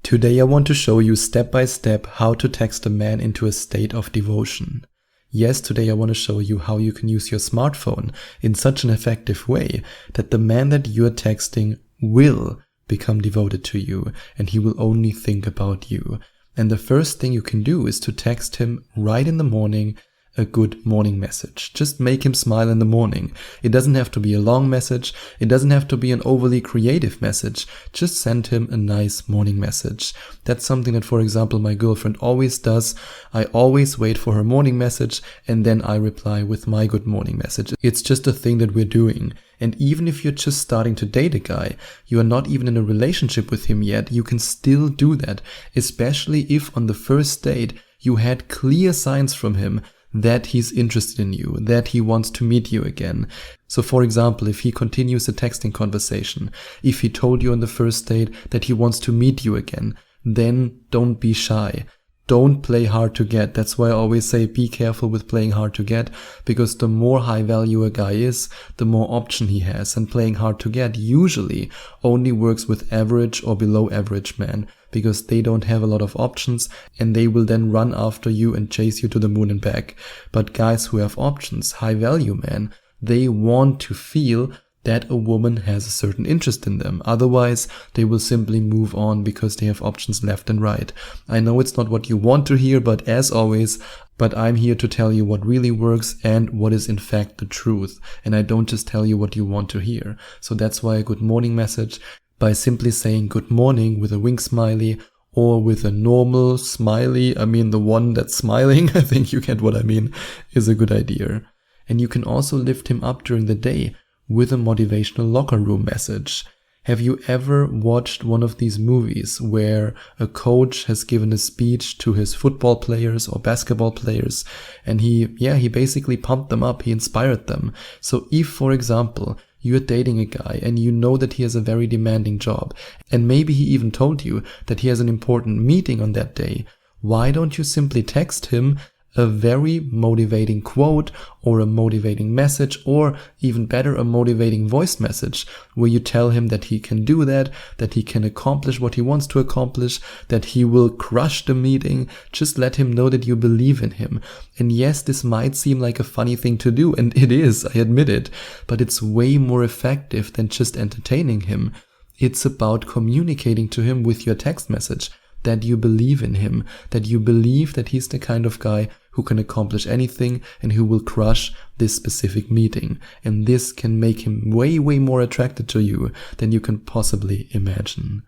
Today I want to show you step by step how to text a man into a state of devotion. Yes, today I want to show you how you can use your smartphone in such an effective way that the man that you're texting will become devoted to you and he will only think about you. And the first thing you can do is to text him right in the morning a good morning message. Just make him smile in the morning. It doesn't have to be a long message. It doesn't have to be an overly creative message. Just send him a nice morning message. That's something that, for example, my girlfriend always does. I always wait for her morning message and then I reply with my good morning message. It's just a thing that we're doing. And even if you're just starting to date a guy, you are not even in a relationship with him yet, you can still do that. Especially if on the first date you had clear signs from him that he's interested in you, that he wants to meet you again. So for example, if he continues the texting conversation, if he told you on the first date that he wants to meet you again, then don't be shy. Don't play hard to get. That's why I always say be careful with playing hard to get, because the more high value a guy is, the more option he has. And playing hard to get usually only works with average or below average men, because they don't have a lot of options and they will then run after you and chase you to the moon and back. But guys who have options, high value men, they want to feel that a woman has a certain interest in them. Otherwise, they will simply move on because they have options left and right. I know it's not what you want to hear, but as always, I'm here to tell you what really works and what is in fact the truth. And I don't just tell you what you want to hear. So that's why a good morning message, by simply saying good morning with a wink smiley or with a normal smiley, the one that's smiling, I think you get what I mean, is a good idea. And you can also lift him up during the day with a motivational locker room message. Have you ever watched one of these movies where a coach has given a speech to his football players or basketball players and he basically pumped them up, he inspired them. So if, for example, you're dating a guy and you know that he has a very demanding job and maybe he even told you that he has an important meeting on that day, why don't you simply text him a very motivating quote or a motivating message, or even better, a motivating voice message where you tell him that he can do that he can accomplish what he wants to accomplish, that he will crush the meeting. Just let him know that you believe in him. And yes, this might seem like a funny thing to do, and it is, I admit it, but it's way more effective than just entertaining him. It's about communicating to him with your text message that you believe in him, that you believe that he's the kind of guy who can accomplish anything and who will crush this specific meeting. And this can make him way, way more attracted to you than you can possibly imagine.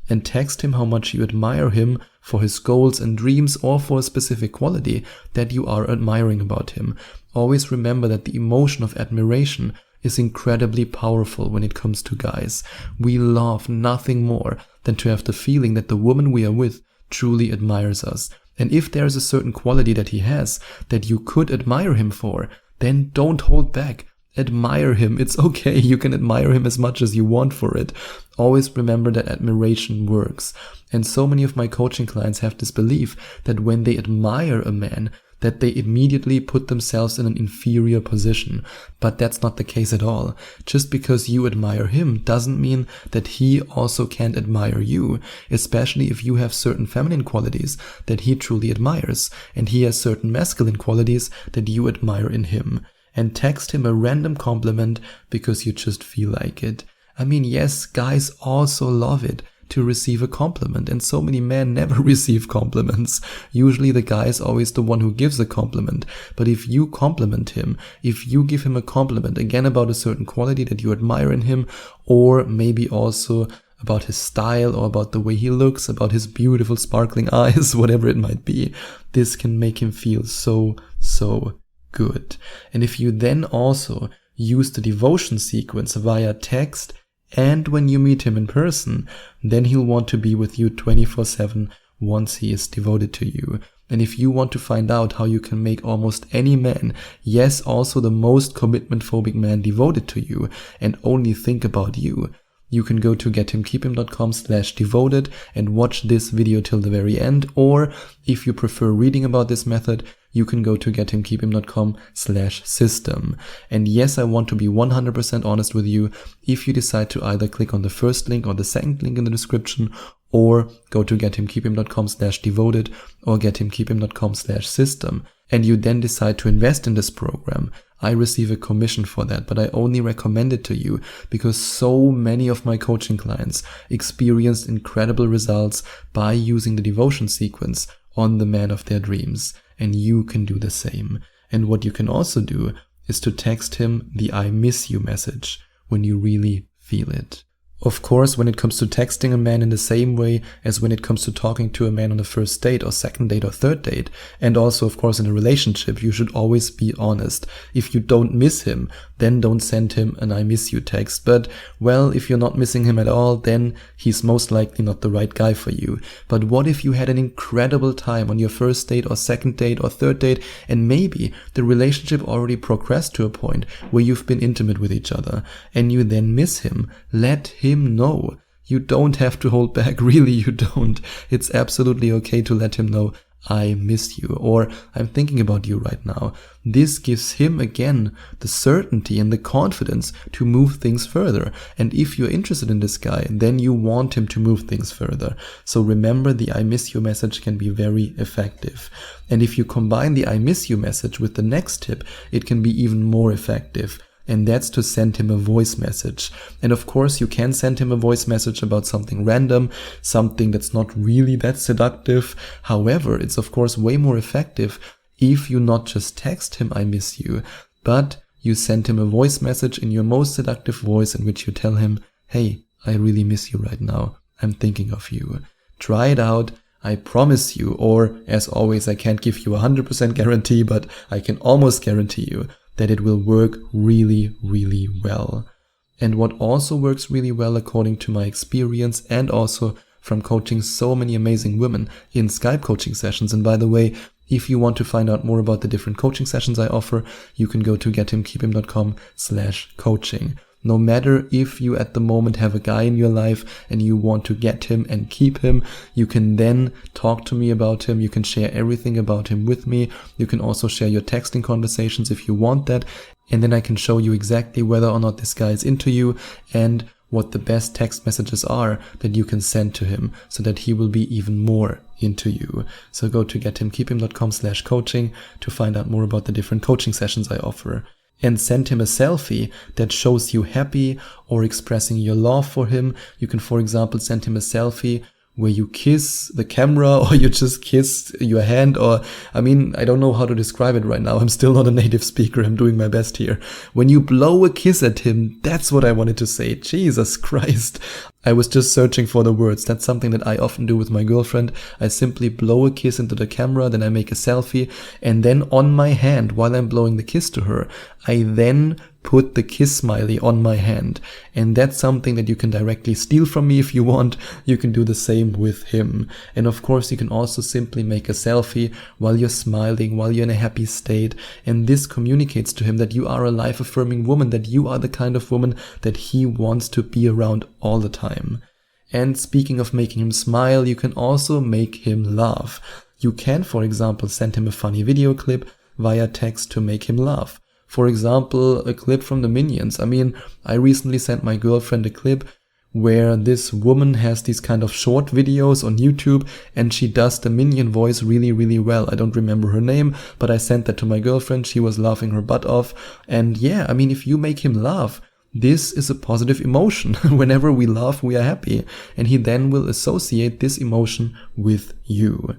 And text him how much you admire him for his goals and dreams or for a specific quality that you are admiring about him. Always remember that the emotion of admiration is incredibly powerful when it comes to guys. We love nothing more than to have the feeling that the woman we are with truly admires us. And if there is a certain quality that he has that you could admire him for, then don't hold back. Admire him. It's okay. You can admire him as much as you want for it. Always remember that admiration works. And so many of my coaching clients have this belief that when they admire a man, that they immediately put themselves in an inferior position. But that's not the case at all. Just because you admire him doesn't mean that he also can't admire you, especially if you have certain feminine qualities that he truly admires, and he has certain masculine qualities that you admire in him. And text him a random compliment because you just feel like it. Yes, guys also love it to receive a compliment, and so many men never receive compliments. Usually the guy is always the one who gives a compliment. But if you compliment him, if you give him a compliment again about a certain quality that you admire in him, or maybe also about his style or about the way he looks, about his beautiful sparkling eyes, whatever it might be, this can make him feel so good. And if you then also use the devotion sequence via text and when you meet him in person, then he'll want to be with you 24/7 once he is devoted to you. And if you want to find out how you can make almost any man, yes, also the most commitment-phobic man, devoted to you and only think about you, you can go to gethimkeephim.com/devoted and watch this video till the very end. Or if you prefer reading about this method, you can go to gethimkeephim.com/system. And yes, I want to be 100% honest with you. If you decide to either click on the first link or the second link in the description, or go to gethimkeephim.com/devoted or gethimkeephim.com/system, and you then decide to invest in this program, I receive a commission for that, but I only recommend it to you because so many of my coaching clients experienced incredible results by using the devotion sequence on the man of their dreams, and you can do the same. And what you can also do is to text him the I miss you message when you really feel it. Of course, when it comes to texting a man in the same way as when it comes to talking to a man on a first date or second date or third date, and also of course in a relationship, you should always be honest. If you don't miss him, then don't send him an I miss you text. But well, if you're not missing him at all, then he's most likely not the right guy for you. But what if you had an incredible time on your first date or second date or third date, and maybe the relationship already progressed to a point where you've been intimate with each other, and you then miss him? Let him know. You don't have to hold back, really you don't. It's absolutely okay to let him know, I miss you, or I'm thinking about you right now. This gives him again the certainty and the confidence to move things further. And if you're interested in this guy, then you want him to move things further. So remember, the I miss you message can be very effective. And if you combine the I miss you message with the next tip, it can be even more effective. And that's to send him a voice message. And of course, you can send him a voice message about something random, something that's not really that seductive. However, it's of course way more effective if you not just text him, I miss you, but you send him a voice message in your most seductive voice in which you tell him, hey, I really miss you right now. I'm thinking of you. Try it out. I promise you, or as always, I can't give you 100% guarantee, but I can almost guarantee you that it will work really, really well. And what also works really well, according to my experience and also from coaching so many amazing women in Skype coaching sessions. And by the way, if you want to find out more about the different coaching sessions I offer, you can go to gethimkeephim.com/coaching. No matter if you at the moment have a guy in your life and you want to get him and keep him, you can then talk to me about him. You can share everything about him with me. You can also share your texting conversations if you want that. And then I can show you exactly whether or not this guy is into you and what the best text messages are that you can send to him so that he will be even more into you. So go to gethimkeephim.com/coaching to find out more about the different coaching sessions I offer. And send him a selfie that shows you happy or expressing your love for him. You can, for example, send him a selfie where you kiss the camera or you just kiss your hand, or, I mean, I don't know how to describe it right now. I'm still not a native speaker. I'm doing my best here. When you blow a kiss at him, that's what I wanted to say. Jesus Christ. I was just searching for the words. That's something that I often do with my girlfriend. I simply blow a kiss into the camera, then I make a selfie, and then on my hand, while I'm blowing the kiss to her, I then put the kiss smiley on my hand. And that's something that you can directly steal from me if you want. You can do the same with him. And of course, you can also simply make a selfie while you're smiling, while you're in a happy state. And this communicates to him that you are a life-affirming woman, that you are the kind of woman that he wants to be around all the time. And speaking of making him smile, you can also make him laugh. You can, for example, send him a funny video clip via text to make him laugh. For example, a clip from the Minions. I mean, I recently sent my girlfriend a clip where this woman has these kind of short videos on YouTube and she does the Minion voice really, really well. I don't remember her name, but I sent that to my girlfriend. She was laughing her butt off. And yeah, I mean, if you make him laugh, this is a positive emotion. Whenever we laugh, we are happy. And he then will associate this emotion with you.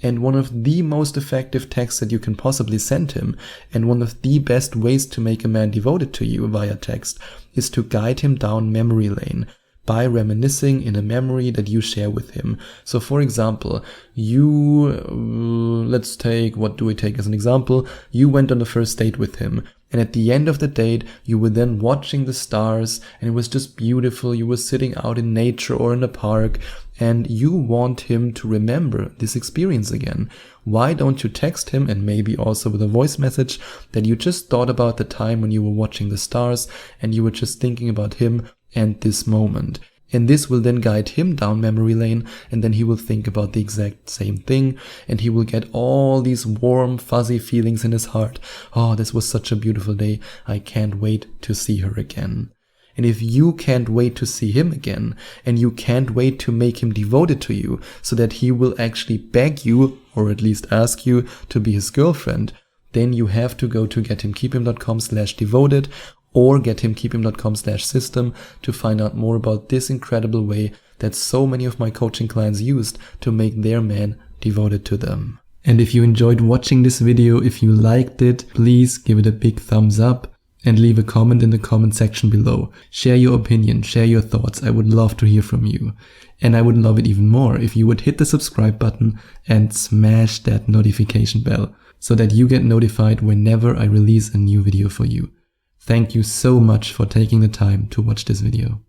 And one of the most effective texts that you can possibly send him, and one of the best ways to make a man devoted to you via text, is to guide him down memory lane by reminiscing in a memory that you share with him. So for example, let's take, what do we take as an example? You went on the first date with him. And at the end of the date, you were then watching the stars and it was just beautiful. You were sitting out in nature or in a park and you want him to remember this experience again. Why don't you text him, and maybe also with a voice message, that you just thought about the time when you were watching the stars and you were just thinking about him and this moment. And this will then guide him down memory lane, and then he will think about the exact same thing, and he will get all these warm, fuzzy feelings in his heart. Oh, this was such a beautiful day. I can't wait to see her again. And if you can't wait to see him again, and you can't wait to make him devoted to you so that he will actually beg you, or at least ask you to be his girlfriend, then you have to go to gethimkeephim.com/devoted or gethimkeephim.com/system to find out more about this incredible way that so many of my coaching clients used to make their man devoted to them. And if you enjoyed watching this video, if you liked it, please give it a big thumbs up and leave a comment in the comment section below. Share your opinion, share your thoughts. I would love to hear from you. And I would love it even more if you would hit the subscribe button and smash that notification bell so that you get notified whenever I release a new video for you. Thank you so much for taking the time to watch this video.